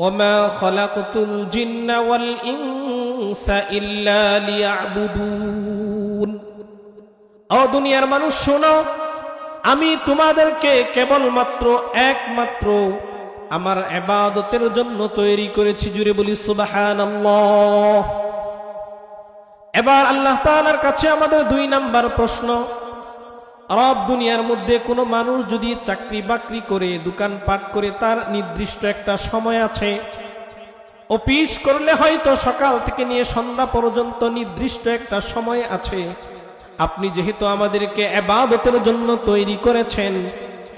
ওমা খলাকতুল জিন্না ওয়াল ইনসা ইল্লা লিয়াবুদুন। ও দুনিয়ার মানুষ শোনো, আমি তোমাদেরকে কেবলমাত্র একমাত্র আমার ইবাদতের জন্য তৈরি করেছি। জুড়ে বলি সুবহানাল্লাহ। এবার আল্লাহ তাআলার কাছে আমাদের 2 নাম্বার প্রশ্ন। রব দুনিয়ার মধ্যে কোনো মানুষ যদি চাকরি বাকরি করে, দোকানপাট করে, তার নির্দিষ্ট একটা সময় আছে। অফিস করলে হয়তো সকাল থেকে নিয়ে সন্ধ্যা পর্যন্ত নির্দিষ্ট একটা সময় আছে। আপনি যেহেতু আমাদেরকে ইবাদতের জন্য তৈরি করেছেন,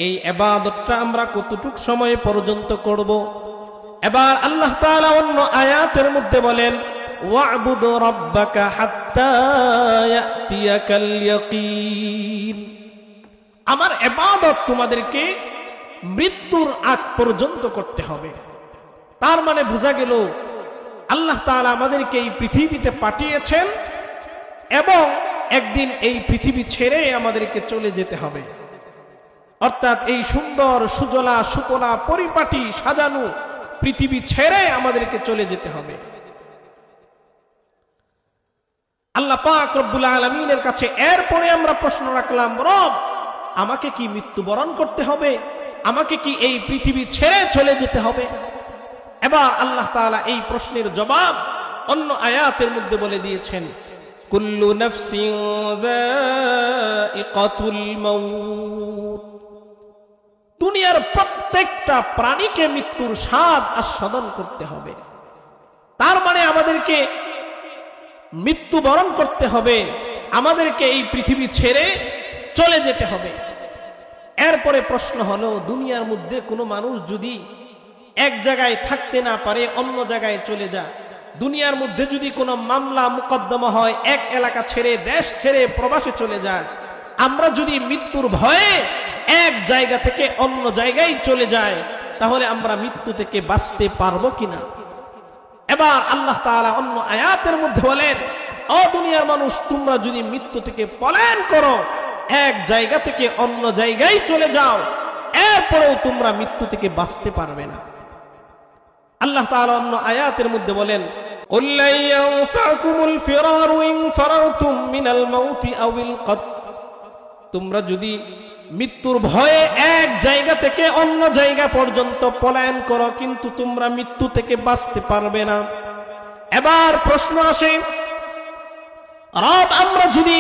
এই ইবাদতটা আমরা কতটুক সময় পর্যন্ত করব? এবার আল্লাহ তাআলা অন্য আয়াতের মধ্যে বলেন, ওয়া'বুদ রাব্বাকা হাত্তা ইয়াতিয়াকাল ইয়াকিন। আমার ইবাদত তোমাদেরকে মৃত্যুর আগ পর্যন্ত করতে হবে। তার মানে বোঝা গেল আল্লাহ তাআলা আমাদেরকে এই পৃথিবীতে পাঠিয়েছেন এবং একদিন এই পৃথিবী ছেড়ে আমাদেরকে চলে যেতে হবে। অর্থাৎ এই সুন্দর সুজলা সুফলা পরিপাটি সাজানো পৃথিবী ছেড়ে আমাদেরকে চলে যেতে হবে। আল্লাহ পাক রব্বুল আলামিনের কাছে এরপরে আমরা প্রশ্ন রাখলাম, রব আমাকে কি মৃত্যুবরণ করতে হবে? আমাকে কি এই পৃথিবী ছেড়ে চলে যেতে হবে? এবার আল্লাহ তাআলা এই প্রশ্নের জবাব অন্য আয়াতের মধ্যে বলে দিয়েছেন, কুল্লু নাফসিন যায়িকাতুল মাউত। দুনিয়ার প্রত্যেকটা প্রাণীকে মৃত্যুর স্বাদ আস্বাদন করতে হবে। তার মানে আমাদেরকে মৃত্যুবরণ করতে হবে, আমাদেরকে এই পৃথিবী ছেড়ে চলে যেতে হবে। এরপরে প্রশ্ন হলো, দুনিয়ার মধ্যে কোনো মানুষ যদি এক জায়গায় থাকতে না পারে, অন্য জায়গায় চলে যায়, দুনিয়ার মধ্যে যদি কোনো মামলা মুকদ্দমা হয়, এক এলাকা ছেড়ে, দেশ ছেড়ে প্রবাসে চলে যায়, আমরা যদি মৃত্যুর ভয়ে এক জায়গা থেকে অন্য জায়গায় চলে যায়, তাহলে আমরা মৃত্যু থেকে বাঁচতে পারবো কিনা? এবার আল্লাহ তাআলা অন্য আয়াতের মধ্যে বলেন, ও দুনিয়ার মানুষ, তোমরা যদি মৃত্যু থেকে পলায়ন করো, এক জায়গা থেকে অন্য জায়গায় চলে যাও, এরপরেও তোমরা মৃত্যু থেকে বাঁচতে পারবে না। আল্লাহ তাআলা অন্য আয়াতের মধ্যে বলেন, কুল লা ইয়ানফাকুমুল ফিরারু ইন ফারারতুম মিনাল মাউতি আওয়াল কতল। তোমরা যদি মৃত্যুর ভয়ে এক জায়গা থেকে অন্য জায়গা পর্যন্ত পলায়ন করো, কিন্তু তোমরা মৃত্যু থেকে বাঁচতে পারবে না। এবার প্রশ্ন আসে, রব আমরা যদি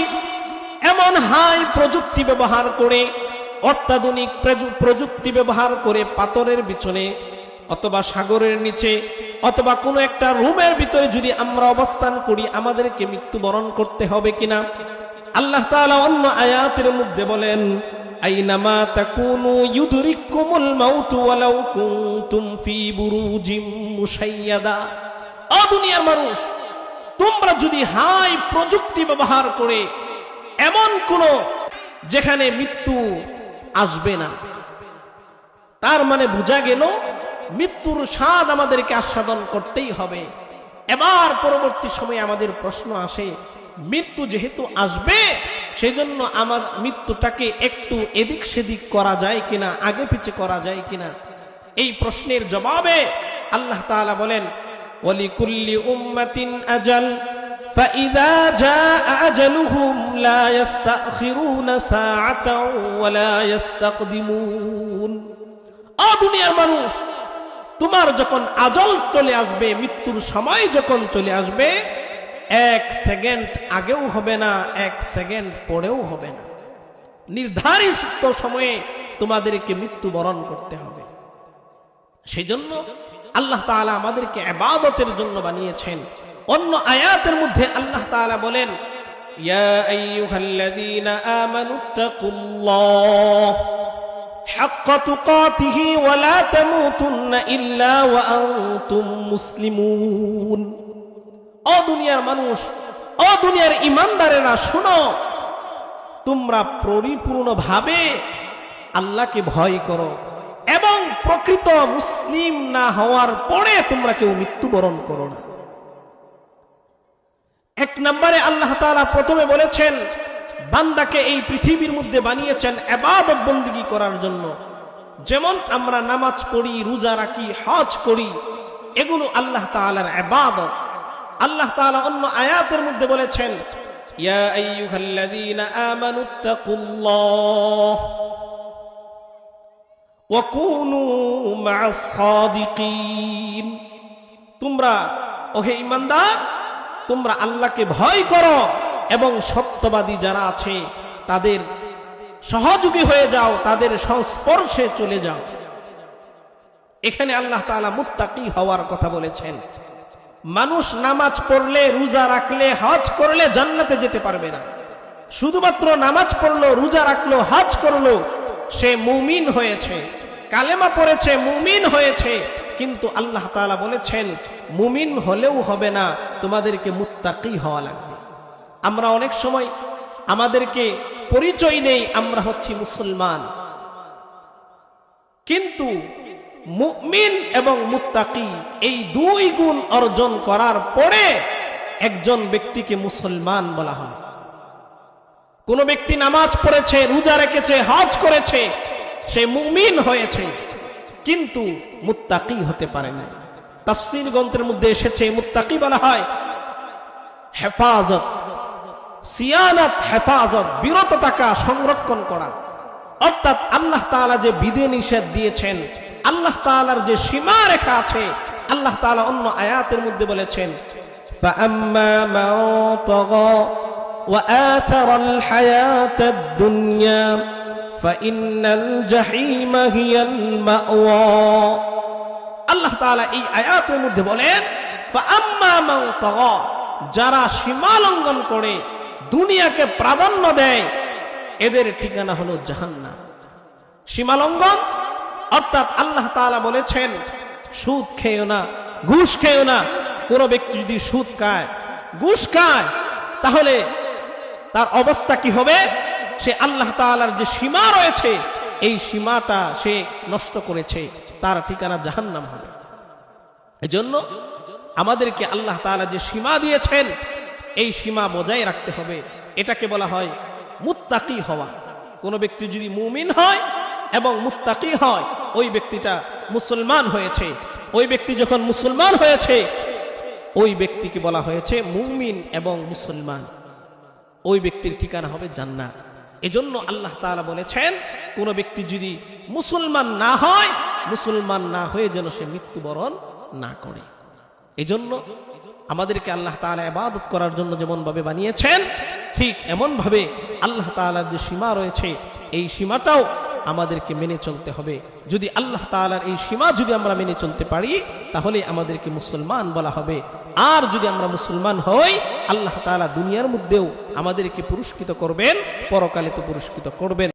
এমন হাই প্রযুক্তি ব্যবহার করে, অত্যাধুনিক প্রযুক্তি ব্যবহার করে পাথরের পিছনে অথবা সাগরের নিচে অথবা কোনো একটা রুমের ভিতরে যদি আমরা অবস্থান করি, আমাদেরকে মৃত্যুবরণ করতে হবে কিনা? আল্লাহ তাআলা অন্য আয়াতের মধ্যে বলেন, আইনামা তাকুনু ইউদরিকুমুল মাউতু ওয়ালাউ কুনতুম ফি বুরুজিম মুশাইয়াদা। ও দুনিয়ার মানুষ, তোমরা যদি হাই প্রযুক্তি ব্যবহার করে এমন কোন যেখানে মৃত্যু আসবে না, তার মানে বোঝা গেল মৃত্যুর স্বাদ আমাদেরকে আস্বাদন করতেই হবে। এবার পরবর্তী সময়ে আমাদের প্রশ্ন আসে, মৃত্যু যেহেতু আসবে, সেজন্য আমার মৃত্যুটাকে একটু এদিক সেদিক করা যায় কিনা, আগে পিছে করা যায় কিনা? এই প্রশ্নের জবাবে আল্লাহ তাআলা বলেন, ওয়ালিকুল্লি উম্মাতিন আজাল ফাইযা জাআ আজালুহুম লা ইস্তাখিরুনা সাআতাও ওয়া লা ইস্তাকদিমুন। ও দুনিয়ার মানুষ, তোমার যখন আজল চলে আসবে, মৃত্যুর সময় যখন চলে আসবে, এক সেকেন্ড আগেও হবে না, এক সেকেন্ড পরেও হবে না। নির্ধারিত সময়ে তোমাদেরকে মৃত্যুবরণ করতে হবে। সেজন্য আল্লাহ তাআলা আমাদেরকে ইবাদতের জন্য বানিয়েছেন। অন্য আয়াতের মধ্যে আল্লাহ তাআলা বলেন, ইয়া আইয়ুহাল্লাযীনা আমানুত্তাকুল্লাহ হাক্কা তুকাতিহি ওয়া লা তামুতুন্না ইল্লা ওয়া আনতুম মুসলিমুন। ও দুনিয়ার মানুষ, ও দুনিয়ার ঈমানদারেরা, শোনো, তোমরা পরিপূর্ণভাবে আল্লাহকে ভয় করো এবং প্রকৃত মুসলিম না হওয়ার পরে তোমরা কেউ মৃত্যুবরণ করো না। এক নম্বরে আল্লাহ তাআলা প্রথমে বলেছেন, বান্দাকে এই পৃথিবীর মধ্যে বানিয়েছেন ইবাদত বন্দেগী করার জন্য। যেমন আমরা নামাজ পড়ি, রোজা রাখি, হজ করি, এগুলো আল্লাহ তাআলার ইবাদত। আল্লাহ তাআলা অন্য আয়াতের মধ্যে বলেছেন, ইয়া আইয়ুহাল্লাযীনা আমানুত্তাকুল্লাহ ওয়া কুনু মা'আস সাদিকিন। তোমরা ওহে ঈমানদার, তোমরা আল্লাহকে ভয় করো এবং সত্যবাদী যারা আছে তাদের সহযোগী হয়ে যাও, তাদের সংস্পর্শে চলে যাও। এখানে আল্লাহ তাআলা মুত্তাকি হওয়ার কথা বলেছেন। মানুষ নামাজ পড়লে, রোজা রাখলে, হজ করলে জান্নাতে যেতে পারবে না। শুধুমাত্র নামাজ পড়লো, রোজা রাখলো, হজ করলো, সে মুমিন হয়েছে, কালেমা পড়েছে, মুমিন হয়েছে। কিন্তু আল্লাহ তাআলা বলেছেন মুমিন হলেও হবে না, তোমাদেরকে মুত্তাকি হওয়া লাগবে। আমরা অনেক সময় আমাদেরকে পরিচয় নেই আমরা হচ্ছি মুসলমান, কিন্তু মুমিন এবং মুত্তাকি এই দুই গুণ অর্জন করার পরে একজন ব্যক্তিকে মুসলমান বলা হয়। কোন ব্যক্তি নামাজ পড়েছে, রোজা রেখেছে, হজ করেছে, সে মুমিন হয়েছে, কিন্তু মুত্তাকি হতে পারে না। তাফসীর গ্রন্থের মধ্যে এসেছে মুত্তাকি বলা হয় হেফাজত, সিয়ানাত, হেফাজত, বিরত থাকা, সংরক্ষণ করা। অর্থাৎ আল্লাহ তাআলা যে বিধি নিষেধ দিয়েছেন, আল্লাহ তাআলার যে সীমা রেখা আছে, আল্লাহ তাআলা অন্য আয়াতের মধ্যে বলেছেন ফাআম্মা মান তাগা ওয়া আতারাল হায়াতাদ দুনিয়া ফাইন্নাল জাহিমা হিয়াল মাওয়া। আল্লাহ তাআলা এই আয়াতের মধ্যে বলেন ফাআম্মা মান তাগা, যারা সীমা লঙ্ঘন করে দুনিয়াকে প্রাধান্য দেয় এদের ঠিকানা হলো জাহান্নাম। সীমা লঙ্ঘন অর্থাৎ আল্লাহ তাআলা বলেছেন সুদ খেও না, ঘুষ খেও না। কোন ব্যক্তি যদি সুদ খায়, ঘুষ খায়, তাহলে তার অবস্থা কি হবে? সে আল্লাহ তাআলার যে সীমা রয়েছে এই সীমাটা সে নষ্ট করেছে, তার ঠিকানা জাহান্নাম হবে। এজন্য আমাদেরকে আল্লাহ তাআলা যে সীমা দিয়েছেন এই সীমা বজায় রাখতে হবে। এটাকে বলা হয় মুত্তাকি হওয়া। কোন ব্যক্তি যদি মুমিন হয় এবং মুত্তাকি হয়, ওই ব্যক্তিটা মুসলমান হয়েছে। ওই ব্যক্তি যখন মুসলমান হয়েছে, ওই ব্যক্তিকে বলা হয়েছে মুমিন এবং মুসলমান। ওই ব্যক্তির ঠিকানা হবে জান্নাত। এজন্য আল্লাহ তাআলা বলেছেন কোন ব্যক্তি যদি মুসলমান না হয়, মুসলমান না হয়ে যেন সে মৃত্যুবরণ না করে। এজন্য আমাদেরকে আল্লাহ তাআলা ইবাদত করার জন্য যেমন ভাবে বানিয়েছেন, ঠিক এমন ভাবে আল্লাহ তাআলার যে সীমা রয়েছে এই সীমাটাও আমাদেরকে মেনে চলতে হবে। যদি আল্লাহ তাআলার এই সীমা যদি আমরা মেনে চলতে পারি, তাহলে আমাদেরকে মুসলমান বলা হবে। আর যদি আমরা মুসলমান হই, আল্লাহ তাআলা দুনিয়ার মধ্যেও আমাদেরকে পুরস্কৃত করবেন, পরকালে তো পুরস্কৃত করবেন।